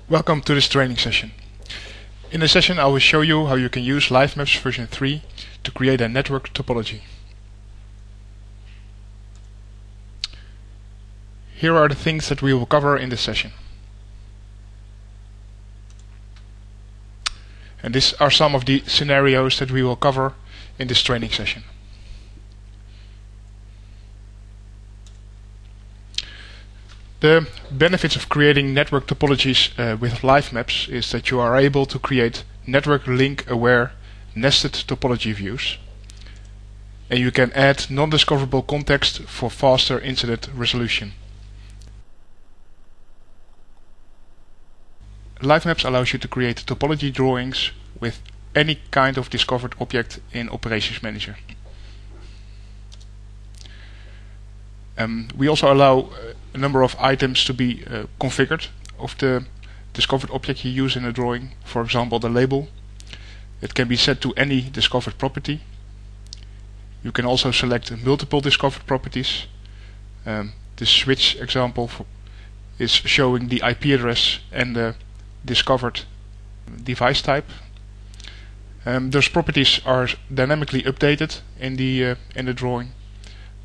Welcome to this training session. In this session I will show you how you can use LiveMaps version 3 to create a network topology. Here are the things that we will cover in this session. And these are some of the scenarios that we will cover in this training session. The benefits of creating network topologies with LiveMaps is that you are able to create network link aware nested topology views, and you can add non-discoverable context for faster incident resolution. LiveMaps allows you to create topology drawings with any kind of discovered object in Operations Manager. We also allow a number of items to be configured of the discovered object you use in a drawing. For example, the label. It can be set to any discovered property. You can also select multiple discovered properties. The switch example is showing the IP address and the discovered device type. Those properties are dynamically updated in the drawing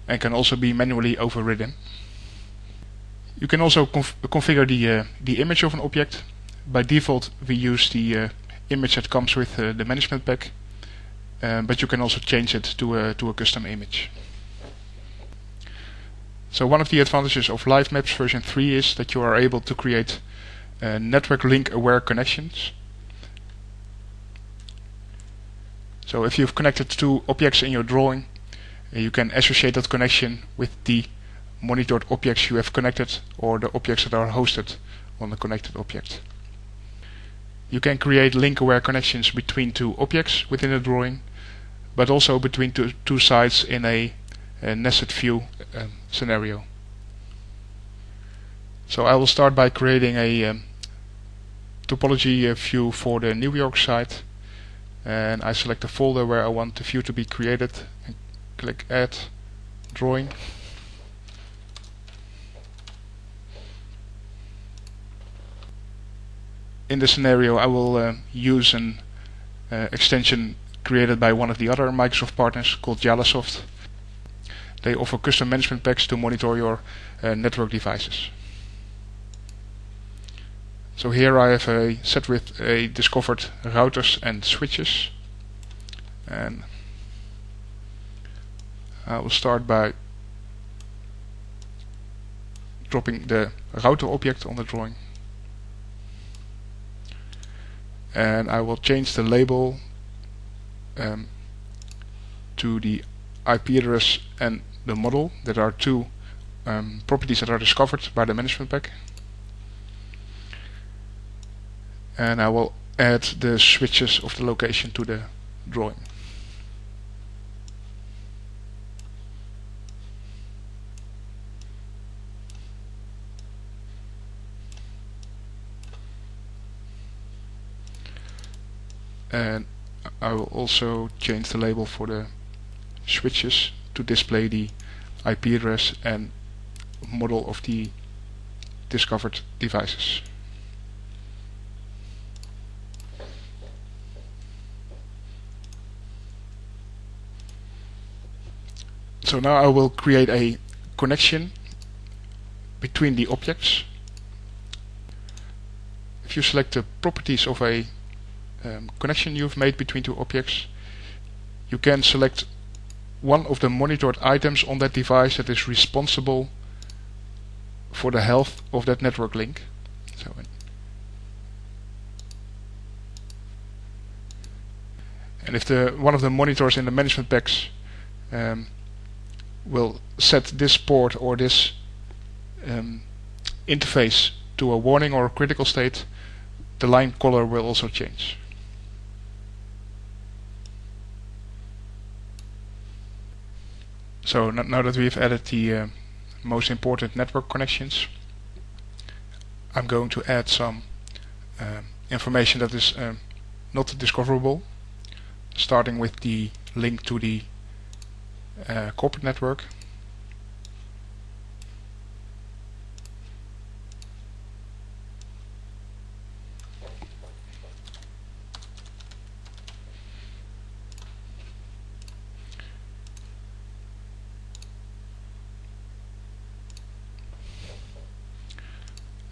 and can also be manually overridden. You can also configure the image of an object. By default we use the image that comes with the management pack, but you can also change it to a custom image. So one of the advantages of LiveMaps version 3 is that you are able to create network link aware connections. So if you've connected two objects in your drawing, you can associate that connection with the monitored objects you have connected or the objects that are hosted on the connected object. You can create link-aware connections between two objects within a drawing, but also between two sites in a nested view scenario. So I will start by creating a topology view for the New York site, and I select the folder where I want the view to be created and click Add Drawing. In this scenario I will use an extension created by one of the other Microsoft partners called Jalasoft. They offer custom management packs to monitor your network devices. So here I have a set with a discovered routers and switches, and I will start by dropping the router object on the drawing, and I will change the label to the IP address and the model. That are two properties that are discovered by the management pack, and I will add the switches of the location to the drawing. And I will also change the label for the switches to display the IP address and model of the discovered devices. So now I will create a connection between the objects. If you select the properties of a connection you've made between two objects, you can select one of the monitored items on that device that is responsible for the health of that network link. So, and if one of the monitors in the management packs will set this port or this interface to a warning or a critical state, the line color will also change. So now that we've added the most important network connections, I'm going to add some information that is not discoverable, starting with the link to the corporate network.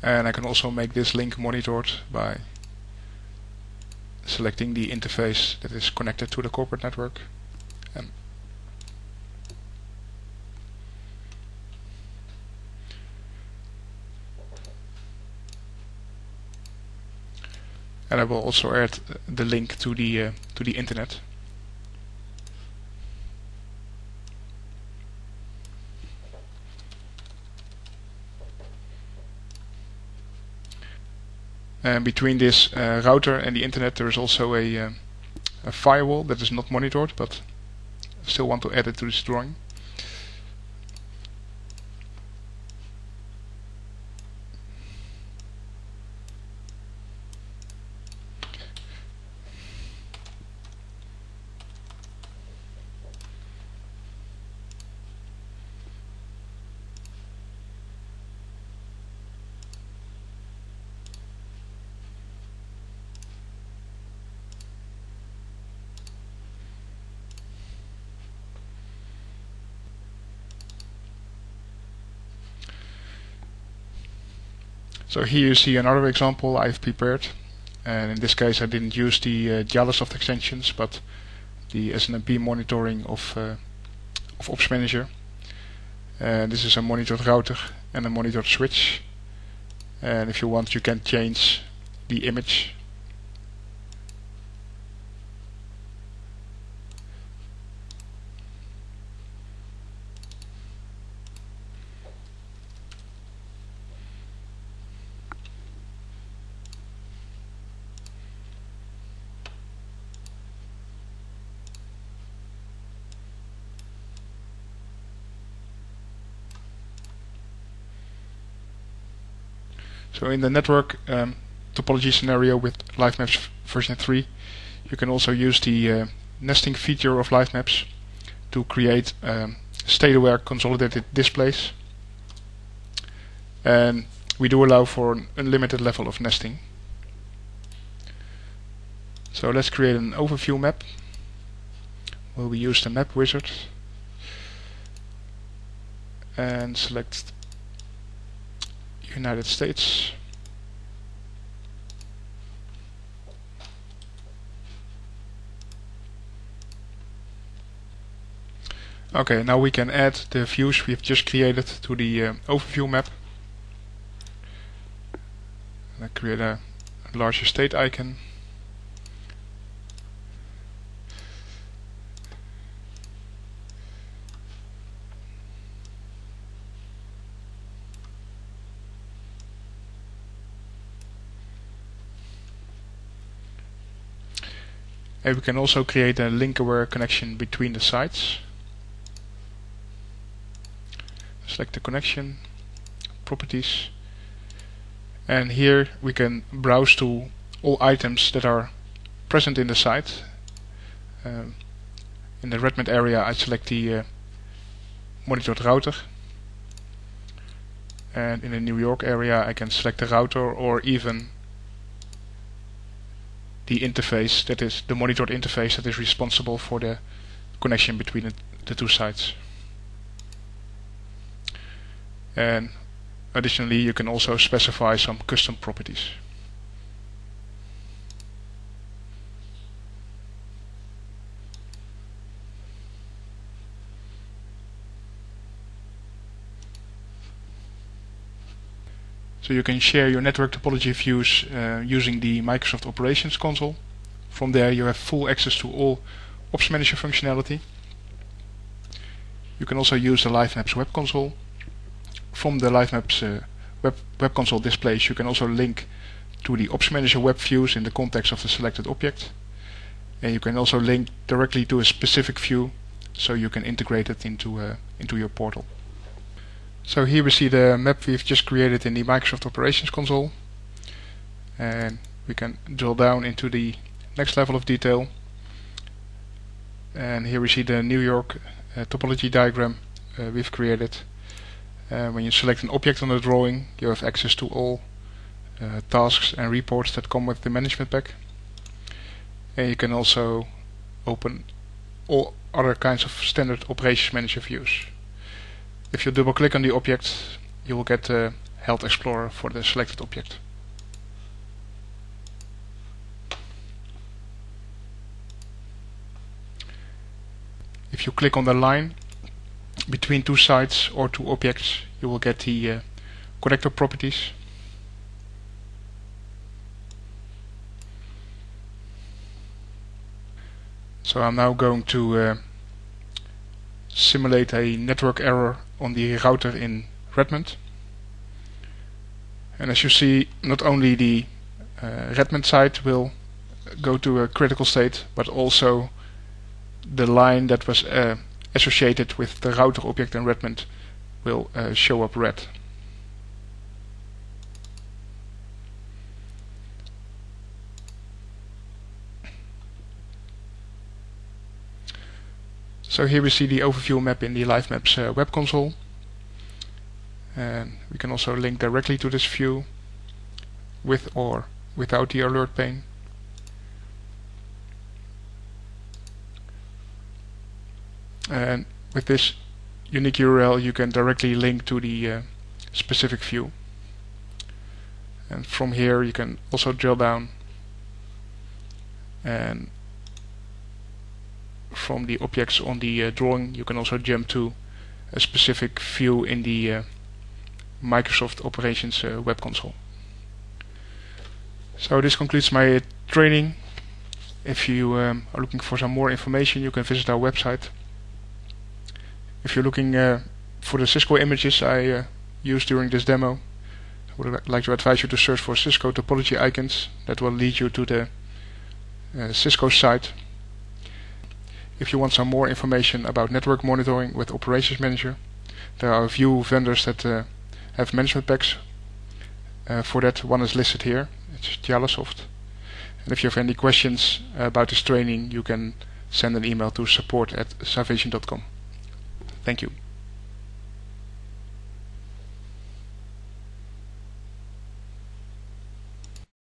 And I can also make this link monitored by selecting the interface that is connected to the corporate network. And I will also add the link to the internet. And between this router and the internet there is also a firewall that is not monitored, but I still want to add it to this drawing. So here you see another example I've prepared, and in this case I didn't use the Dialosoft extensions, but the SNMP monitoring of Ops Manager. This is a monitored router and a monitored switch, and if you want you can change the image. So in the network topology scenario with LiveMaps version 3, you can also use the nesting feature of LiveMaps to create state-aware consolidated displays. And we do allow for an unlimited level of nesting. So let's create an overview map. We'll use the map wizard and select United States. Okay, now we can add the views we've just created to the overview map. And I create a larger state icon. And we can also create a link-aware connection between the sites. Select the connection, properties, and here we can browse to all items that are present in the site. In the Redmond area I select the monitored router, and in the New York area I can select the router or even the interface, that is the monitored interface that is responsible for the connection between the two sites. And additionally you can also specify some custom properties. So you can share your network topology views using the Microsoft Operations Console. From there you have full access to all Ops Manager functionality. You can also use the LiveMaps web console. From the LiveMaps web console displays you can also link to the Ops Manager web views in the context of the selected object. And you can also link directly to a specific view, so you can integrate it into your portal. So here we see the map we've just created in the Microsoft Operations Console, and we can drill down into the next level of detail. And here we see the New York topology diagram we've created. When you select an object on the drawing you have access to all tasks and reports that come with the management pack. And you can also open all other kinds of standard Operations Manager views. If you double click on the object you will get a Health Explorer for the selected object. If you click on the line between two sites or two objects, you will get the connector properties. So I'm now going to simulate a network error on the router in Redmond. And as you see, not only the Redmond site will go to a critical state, but also the line that was associated with the router object in Redmond will show up red. So here we see the overview map in the Live Maps web console, and we can also link directly to this view with or without the alert pane. And with this unique URL you can directly link to the specific view, and from here you can also drill down, and from the objects on the drawing you can also jump to a specific view in the Microsoft Operations web console. So this concludes my training. If you are looking for some more information, you can visit our website. If you're looking for the Cisco images I used during this demo, I would like to advise you to search for Cisco topology icons. That will lead you to the Cisco site. If you want some more information about network monitoring with Operations Manager, there are a few vendors that have management packs for that. One is listed here, it's Jalasoft. And if you have any questions about this training, you can send an email to support@savision.com. Thank you.